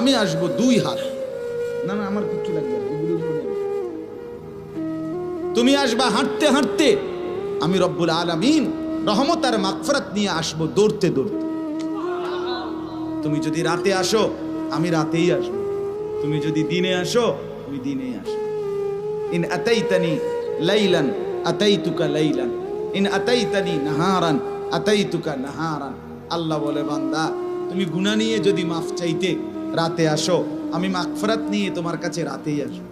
আমি আসবো 2 হাত। না না, আমার কিচ্ছু লাগবে না, এগুলো তুমি আসবা হাঁটতে হাঁটতে, আমি রব্বুল আলামিন রহমত আর মাগফিরাত নিয়ে আসবো দৌড়তে দৌড়তে। তুমি যদি রাতে আসো, আমি রাতেই আসবো। তুমি যদি দিনে আসো, আমি দিনেই আসবো। In আতাইতানি লাইলান আতাইতুকা লাইলান, in আতাইতানি নাহারান আতাইতুকা নাহারান। আল্লাহ বলে, বান্দা তুমি গুনাহ নিয়ে যদি মাফ চাইতে রাতে আসো, আমি মাগফিরাত নিয়ে তোমার কাছে রাতেই আসবো।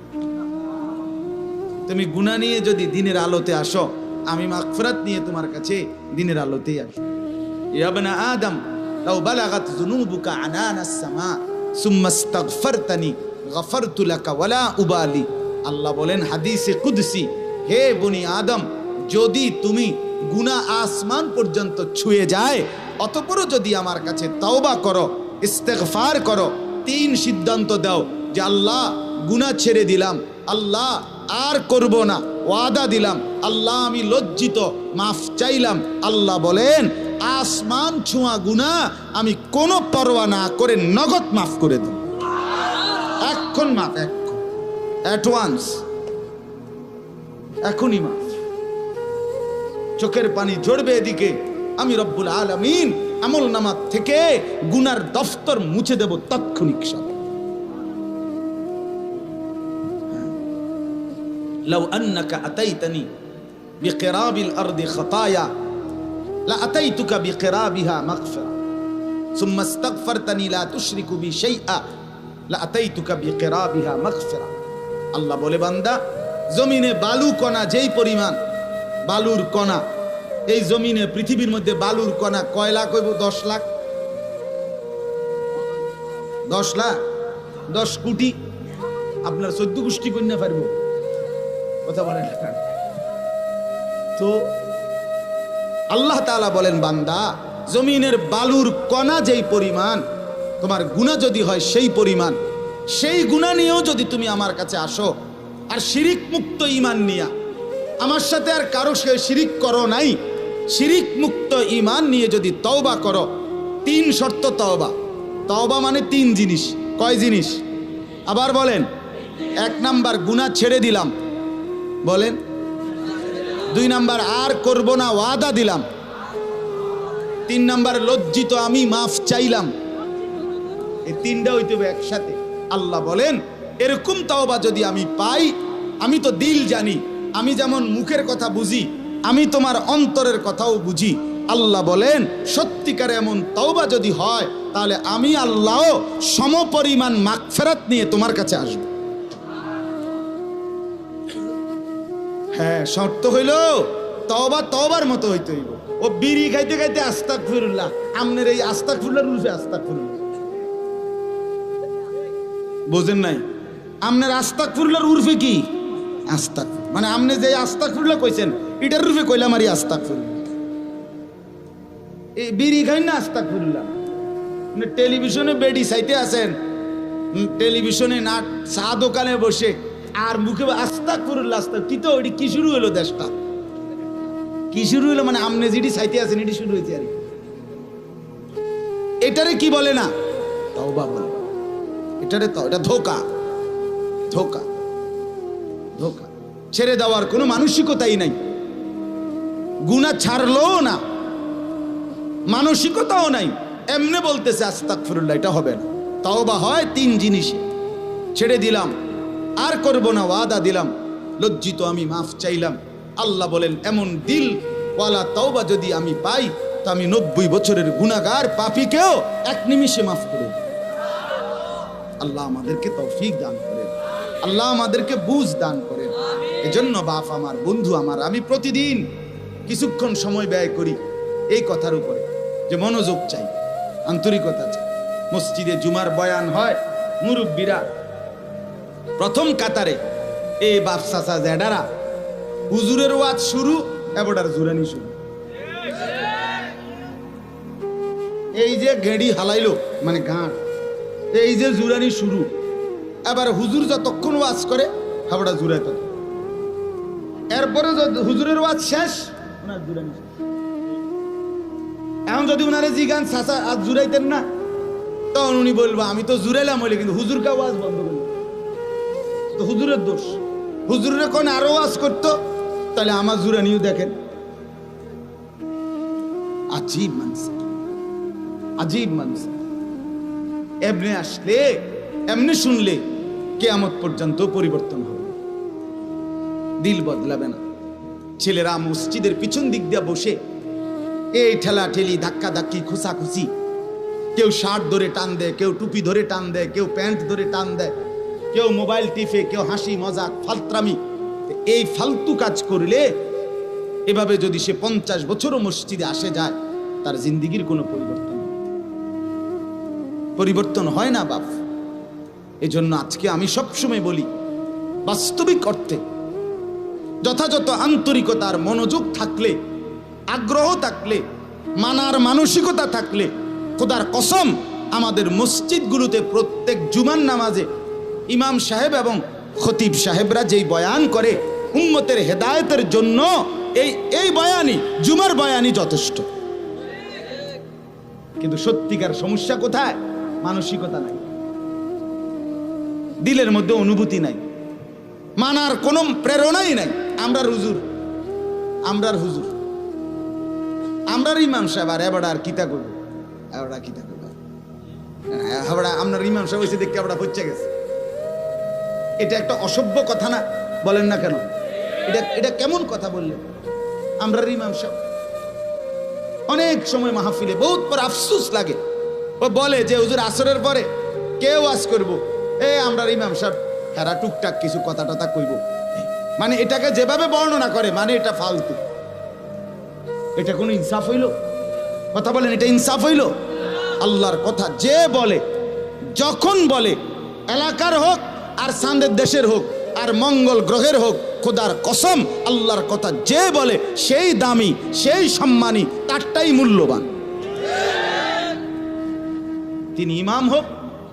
তুমি গুনাহ নিয়ে যদি দিনের আলোতে আসো, আমি মাগফিরাত নিয়ে তোমার কাছে দিনের আলোতেই আসবো। ইয়া ইবনা আদম লাউ বালাগাত যুনুবুকা আনানাস সামা সুম্মা ইস্তাগফারতানি গফারতু লাকা ওয়ালা উবালি। আল্লাহ বলেন হাদিসে কুদসি, হে বনি আদম, যদি তুমি গুনাহ আসমান পর্যন্ত ছুঁয়ে যায়, অতঃপর যদি আমার কাছে তওবা করো, ইস্তেগফার করো, 3 সিদ্ধান্ত দাও যে আল্লাহ গুনাহ ছেড়ে দিলাম, আল্লাহ আর করব না, ওয়াদা দিলাম, আল্লাহ আমি লজ্জিত, মাফ চাইলাম, আল্লাহ বলেন আসমান ছোঁয়া গুনাহ আমি কোনো পরোয়া না করে নগদ মাফ করে দেব। এখন মাফ, এখন অ্যাডভান্স, এখনই মাফ। চোখের পানি ঝরবে এদিকে, আমি রব্বুল আলামিন আমল নামা থেকে গুনার দফতর মুছে দেব তাৎক্ষণিক সাথে। লাউ আন্নাকা আতাইতানি বিকিরাবিল আরদি খাতায়া লা আতাইতুকা বিকিরাবিহা মাগফিরা সুম্মা ইস্তাগফারতানি লা তুশরিকু বি শাইআ লা আতাইতুকা বিকিরাবিহা মাগফিরা। আল্লাহ বলে, বান্দা জমিনে বালু কণা যেই পরিমাণ, বালুর কণা, এই জমিনে পৃথিবীর মধ্যে বালুর কণা কয় লাখ হইব? 10 লাখ, 10 লাখ, 10 কোটি। আপনার 14 গোষ্ঠী কন্যা পারবো? কথা বলেন। তো আল্লাহ তাআলা বলেন, বান্দা জমিনের বালুর কণা যেই পরিমাণ, তোমার গুনাহ যদি হয় সেই পরিমাণ, সেই গুনাহ নিয়েও যদি তুমি আমার কাছে আসো, আর শিরিক মুক্ত ঈমান নিয়া, আমার সাথে আর কারো শিরিক করো নাই, শিরিক মুক্ত ঈমান নিয়ে যদি তওবা করো, 3 শর্ত তওবা। তওবা মানে 3 জিনিস। কয় জিনিস? আবার বলেন। 1 নাম্বার গুনাহ ছেড়ে দিলাম, বলেন। 2 নাম্বার আর করব না, ওয়াদা দিলাম। 3 নাম্বার লজ্জিত, আমি মাফ চাইলাম। এই 3টা হইতে হবে একসাথে। আল্লাহ বলেন, এরকম তওবা যদি আমি পাই, আমি তো দিল জানি, আমি যেমন মুখের কথা বুঝি, আমি তোমার অন্তরের কথাও বুঝি। আল্লাহ বলেন, সত্যিকারে এমন তওবা যদি হয়, তাহলে আমি আল্লাহ সমপরিমাণ মাগফিরাত নিয়ে তোমার কাছে আসব। হ্যাঁ, শর্ত হইল তওবা তওবার মতো হইতে হইব। ও বিড়ি খাইতে খাইতে আস্তাগফিরুল্লাহ, আমনের এই আস্তাগফিরুল্লাহর রূপে আস্তাগফিরুল্লাহ বুঝেন নাই? আমনের আস্তাগফিরুল্লাহর উর্ফে কি? আস্তাগফির, মানে আমনে যে আস্তাগফিরুল্লাহ কইছেন, এটার রূপে কইলাম আর আস্তাগফিরুল্লাহ। এই বিড়ি খাই না আস্তাগফিরুল্লাহ, মানে টেলিভিশনে বেডি চাইতে আছেন, টেলিভিশনে না চা দোকানে বসে আর মুখে আস্তাগফিরুল্লাহ আস্তাগফির। কি তো ওইটি কি শুরু হলো? দেশটা কি শুরু হলো? মানে আমনে যেটি চাইতে আছেন এটি শুরু হয়েছে। আর এটারে কি বলে না? তওবা বলে। এটারে তো, এটা ধোঁকা, ধোঁকা, ধোঁকা। ছেড়ে দেওয়ার কোনো মানসিকতাই নাই, গুনাহ ছাড়লো না, মানসিকতাও নাই, এমনি বলতেছে আস্তাগফিরুল্লাহ। এটা হবে না। তওবা হয় 3 জিনিসে। ছেড়ে দিলাম, আর করব না, ওয়াদা দিলাম, লজ্জিত, আমি মাফ চাইলাম। আল্লাহ বলেন, এমন দিল ওয়ালা তওবা যদি আমি পাই, তো আমি 90 বছরের গুনাহগার পাপীকেও 1 নিমিষে মাফ করে দেব। আল্লাহ আমাদেরকে তৌফিক দান করেন, আল্লাহ আমাদেরকে বুঝ দান করেন। এজন্য বাপ আমার, বন্ধু আমার, আমি প্রতিদিন কিছুক্ষণ সময় ব্যয় করি এই কথার উপরে যে মনোযোগ চাই, আন্তরিকতা চাই। মসজিদে জুমার বয়ান হয়, মুরব্বীরা প্রথম কাতারে, এই বাপ চাচা জেডারা, হুজুরের ওয়াজ শুরু, এবারে জুরানি শুরু। এই যে গেড়ি হালাইলো, মানে গাঁট, এই যে জুরানি শুরু। এবার হুজুর যতক্ষণ ওয়াজ করে, হাবড়া জুড়াই তত। এরপরে হুজুরের ওয়াজ শেষ, ওনার জুরানি শেষ। এখন যদি ওনারে জিগান চাচা আজ জুড়াইতেন না, তখন উনি বলবো আমি তো জুড়েলাম হইলে, কিন্তু হুজুরকে ওয়াজ বন্ধ করলো, তো হুজুরের দোষ। হুজুরের কোন আরো ওয়াজ করতো, তাহলে আমার জুরানিও দেখেন। আজীব মানুষ, আজীব মানুষ। এমনি আসলে এমনি শুনলে কিয়ামত পর্যন্ত পরিবর্তন হবে, দিল বদলাবে না। ছেলেরা মসজিদের পিছন দিক দিয়ে বসে এই ঠেলা ঠেলি, ধাক্কা ধাক্কি, খুসাখুসি, কেউ শার্ট ধরে টান দেয়, কেউ টুপি ধরে টান দেয়, কেউ প্যান্ট ধরে টান দেয়, কেউ মোবাইল টিপে, কেউ হাসি মজাক ফালত্রামি। এই ফালতু কাজ করলে এভাবে যদি সে 50 বছরও মসজিদে আসে যায়, তার জিন্দিগির কোনো পরিবর্তন হয় না বাপ। এজন্য আজকে আমি সবসময় বলি, বাস্তবিক অর্থে যথাযথ আন্তরিকতার মনোযোগ থাকলে, আগ্রহ থাকলে, মানার মানসিকতা থাকলে, খোদার কসম আমাদের মসজিদগুলোতে প্রত্যেক জুমার নামাজে ইমাম সাহেব এবং খতিব সাহেবরা যেই বয়ান করে উম্মতের হেদায়েতের জন্য, এই বয়ানই, জুমার বয়ানই যথেষ্ট। কিন্তু সত্যিকার সমস্যা কোথায়? মানসিকতা নাই, দিলের মধ্যে অনুভূতি নাই, মানার কোনো প্রেরণাই নাই। আমরার হুজুর, আমরার ইমাম সাহেব, আর এবার আর কিতা করবো, এবার কিতা করবো, আপনার ইমাম সাহেব হয়েছে দেখতে আমরা হচ্ছে গেছে। এটা একটা অসভ্য কথা না? বলেন না কেন? এটা কেমন কথা বললেন? আমরার ইমাম সাহেব অনেক সময় মাহফিলে বহুত পর আফসোস লাগে, ও বলে যে হুজুর আসরের পরে কেউ ওয়াজ করবো, আমরার ইমাম সাহেব হেরা টুকটাক কিছু কথা টথা কইব। মানে এটাকে যেভাবে বর্ণনা করে, মানে এটা ফালতু। এটা কোনো ইনসাফ হইল? কথা বলেন, এটা ইনসাফ হইল? আল্লাহর কথা যে বলে, যখন বলে, এলাকার হোক আর চাঁদের দেশের হোক আর মঙ্গল গ্রহের হোক, খোদার কসম আল্লাহর কথা যে বলে সেই দামি, সেই সম্মানী, তারটাই মূল্যবান। তিনি ইমাম হোক,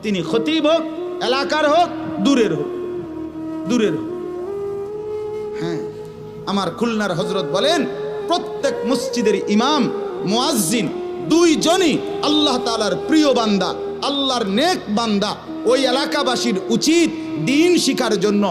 তিনি খতিব হোক, এলাকার হোক, দূরের হোক। হ্যাঁ, আমার খুলনার হযরত বলেন, প্রত্যেক মসজিদের ইমাম, মুয়াজ্জিন দুইজনই আল্লাহ তাআলার প্রিয় বান্দা, আল্লাহর নেক বান্দা। ওই এলাকাবাসীর উচিত দ্বীন শিখার জন্য,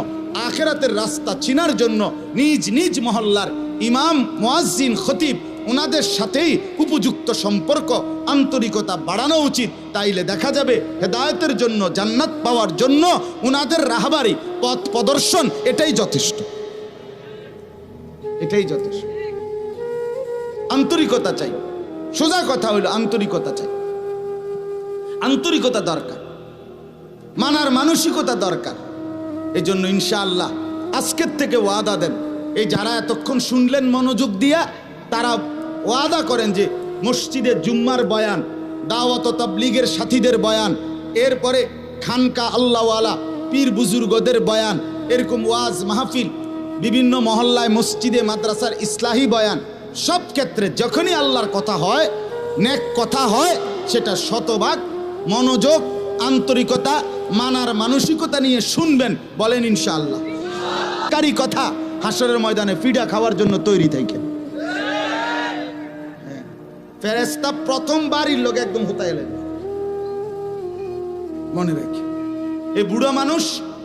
আখিরাতের রাস্তা চিনার জন্য নিজ নিজ মহল্লার ইমাম, মুয়াজ্জিন, খতিব ওনাদের সাথেই উপযুক্ত সম্পর্ক, আন্তরিকতা বাড়ানো উচিত। তাইলে দেখা যাবে হেদায়েতের জন্য, জান্নাত পাওয়ার জন্য ওনাদের রাহবারি, পথ প্রদর্শন, এটাই যথেষ্ট, এটাই যথেষ্ট। আন্তরিকতা চাই, সোজা কথা হইল আন্তরিকতা চাই, আন্তরিকতা দরকার, মানার মানসিকতা দরকার। এই জন্য ইনশাআল্লাহ আজকের থেকে ওয়াদা দেন, এই যারা এতক্ষণ শুনলেন মনোযোগ দিয়া, তারা ওয়াদা করেন যে মসজিদে জুম্মার বয়ান, দাওয়াত ও তাবলীগের সাথীদের বয়ান, এরপরে খানকা আল্লাহওয়ালা পীর বুজুর্গদের বয়ান, এরকম ওয়াজ মাহফিল, বিভিন্ন মহল্লায় মসজিদে মাদ্রাসার ইসলাহি বয়ান, সব ক্ষেত্রে যখনই আল্লাহর কথা হয়, নেক কথা হয়, সেটা শতভাগ মনোযোগ, আন্তরিকতা, মানার মানসিকতা নিয়ে শুনবেন। বলেন ইনশাআল্লাহ। কারি কথা হাসরের ময়দানে ফিডা খাওয়ার জন্য তৈরি থাকেন। ফেরেশতা প্রথম বাড়ির লোক একদম হুতাইলেন, মনে রেখে। এই বুড়ো মানুষ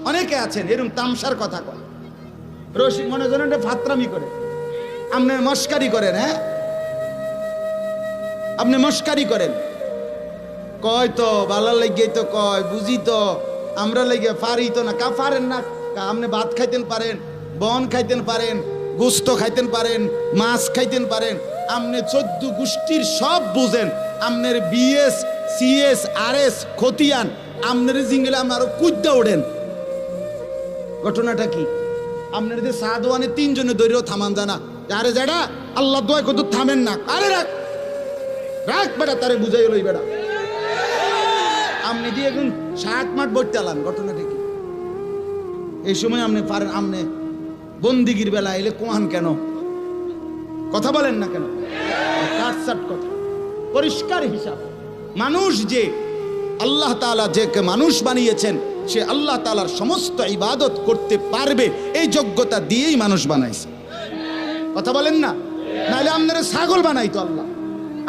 অনেকে আছেন এরকম তামসার কথা কয়, রসিক মনে করেন ফাতরামি করে, আপনি মস্কারি করেন। হ্যাঁ, আপনি মস্কারি করেন, কয় তো ভালো লাগে তো কয়, বুঝি তো, আমরা লেগে পারি তো না, কা পারেন না। আপনি ভাত খাইতেন পারেন, বন খাইতেন পারেন, গোস্ত খাইতেন পারেন, মাছ খাইতেন পারেন, আপনি 14 গোষ্ঠীর সব বুঝেন। আপনার বিএস, সিএস, আরএস, খতিয়ান, আপনার জিঙ্গলে আপনি আরো কুদ্দা ওঠেন। ঘটনাটা কি? আপনার যে সাদওয়ানে 3 জনে দৈর্য থামান জানা, আরে যারা আল্লাহ দোয়া কত থামেন না, আরে রাখ রাখ বেটা, তারে বুঝাই লই বেটা, আপনি দিয়ে এখন 60 মাঠ বই চালান। ঘটনাটা কি? এই সময় আপনি পারেন, আপনি বন্দিগির বেলা এলে কোয়ান কেন? কথা বলেন না কেন? কাটসাট কথা, পরিষ্কার হিসাব। মানুষ যে আল্লাহ তাআলা যে মানুষ বানিয়েছেন, সে আল্লাহ তাআলার সমস্ত ইবাদত করতে পারবে, এই যোগ্যতা দিয়েই মানুষ বানাইছে। কথা বলেন না? নাহলে আপনারে ছাগল বানাইতো আল্লাহ,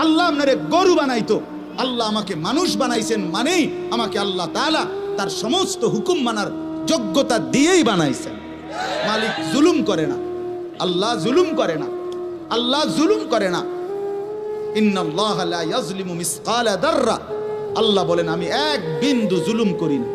আল্লাহ আপনারে গরু বানাইতো, আল্লাহ আমাকে মানুষ বানাইছেন মানেই আমাকে আল্লাহ তাআলা তার সমস্ত হুকুম মানার যোগ্যতা দিয়েই বানাইছেন। মালিক জুলুম করে না, আল্লাহ জুলুম করে না, আল্লাহ জুলুম করে না। ইন্নাল্লাহা লা ইয়াজলিমু মিসকালা দাররা, আল্লাহ বলেন আমি এক বিন্দু জুলুম করি না।